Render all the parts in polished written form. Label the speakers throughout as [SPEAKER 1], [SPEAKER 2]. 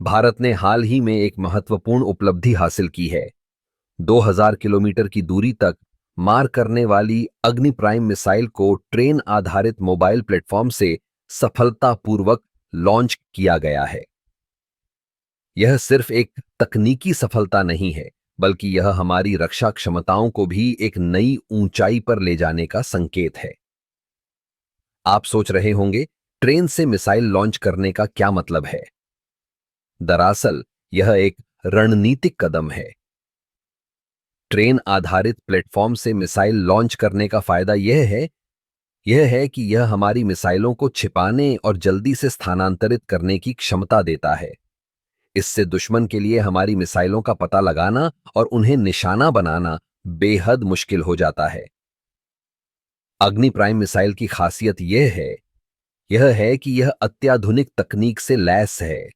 [SPEAKER 1] भारत ने हाल ही में एक महत्वपूर्ण उपलब्धि हासिल की है। 2000 किलोमीटर की दूरी तक मार करने वाली अग्नि प्राइम मिसाइल को ट्रेन आधारित मोबाइल प्लेटफॉर्म से सफलतापूर्वक लॉन्च किया गया है। यह सिर्फ एक तकनीकी सफलता नहीं है, बल्कि यह हमारी रक्षा क्षमताओं को भी एक नई ऊंचाई पर ले जाने का संकेत है। आप सोच रहे होंगे, ट्रेन से मिसाइल लॉन्च करने का क्या मतलब है? दरअसल यह एक रणनीतिक कदम है। ट्रेन आधारित प्लेटफॉर्म से मिसाइल लॉन्च करने का फायदा यह है कि यह हमारी मिसाइलों को छिपाने और जल्दी से स्थानांतरित करने की क्षमता देता है। इससे दुश्मन के लिए हमारी मिसाइलों का पता लगाना और उन्हें निशाना बनाना बेहद मुश्किल हो जाता है। अग्नि प्राइम मिसाइल की खासियत यह है कि यह अत्याधुनिक तकनीक से लैस है।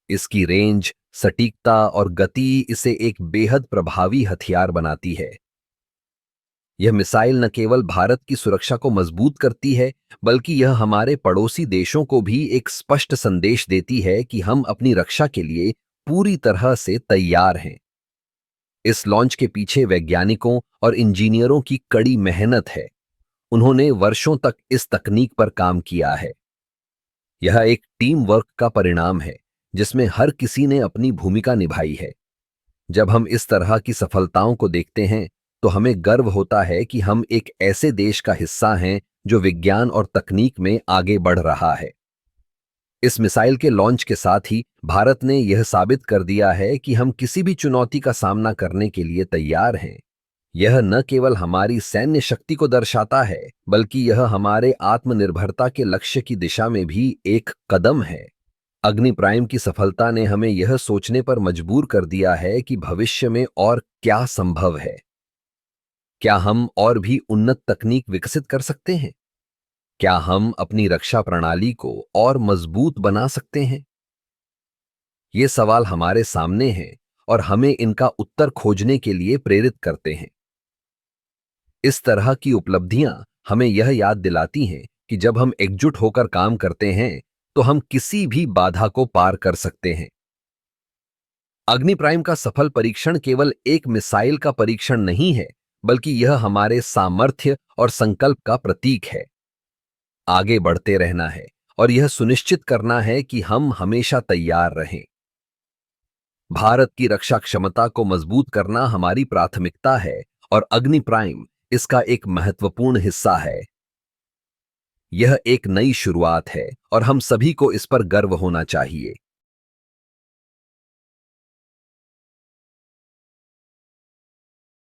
[SPEAKER 1] इसकी रेंज, सटीकता और गति इसे एक बेहद प्रभावी हथियार बनाती है। यह मिसाइल न केवल भारत की सुरक्षा को मजबूत करती है, बल्कि यह हमारे पड़ोसी देशों को भी एक स्पष्ट संदेश देती है कि हम अपनी रक्षा के लिए पूरी तरह से तैयार हैं। इस लॉन्च के पीछे वैज्ञानिकों और इंजीनियरों की कड़ी मेहनत है। उन्होंने वर्षों तक इस तकनीक पर काम किया है। यह एक टीम वर्क का परिणाम है, जिसमें हर किसी ने अपनी भूमिका निभाई है। जब हम इस तरह की सफलताओं को देखते हैं, तो हमें गर्व होता है कि हम एक ऐसे देश का हिस्सा हैं जो विज्ञान और तकनीक में आगे बढ़ रहा है। इस मिसाइल के लॉन्च के साथ ही भारत ने यह साबित कर दिया है कि हम किसी भी चुनौती का सामना करने के लिए तैयार हैं। यह न केवल हमारी सैन्य शक्ति को दर्शाता है, बल्कि यह हमारे आत्मनिर्भरता के लक्ष्य की दिशा में भी एक कदम है। अग्नि प्राइम की सफलता ने हमें यह सोचने पर मजबूर कर दिया है कि भविष्य में और क्या संभव है। क्या हम और भी उन्नत तकनीक विकसित कर सकते हैं? क्या हम अपनी रक्षा प्रणाली को और मजबूत बना सकते हैं? ये सवाल हमारे सामने हैं और हमें इनका उत्तर खोजने के लिए प्रेरित करते हैं। इस तरह की उपलब्धियां हमें यह याद दिलाती हैं कि जब हम एकजुट होकर काम करते हैं, तो हम किसी भी बाधा को पार कर सकते हैं। अग्नि प्राइम का सफल परीक्षण केवल एक मिसाइल का परीक्षण नहीं है, बल्कि यह हमारे सामर्थ्य और संकल्प का प्रतीक है। आगे बढ़ते रहना है और यह सुनिश्चित करना है कि हम हमेशा तैयार रहें। भारत की रक्षा क्षमता को मजबूत करना हमारी प्राथमिकता है और अग्नि प्राइम इसका एक महत्वपूर्ण हिस्सा है। यह एक नई शुरुआत है और हम सभी को इस पर गर्व होना चाहिए।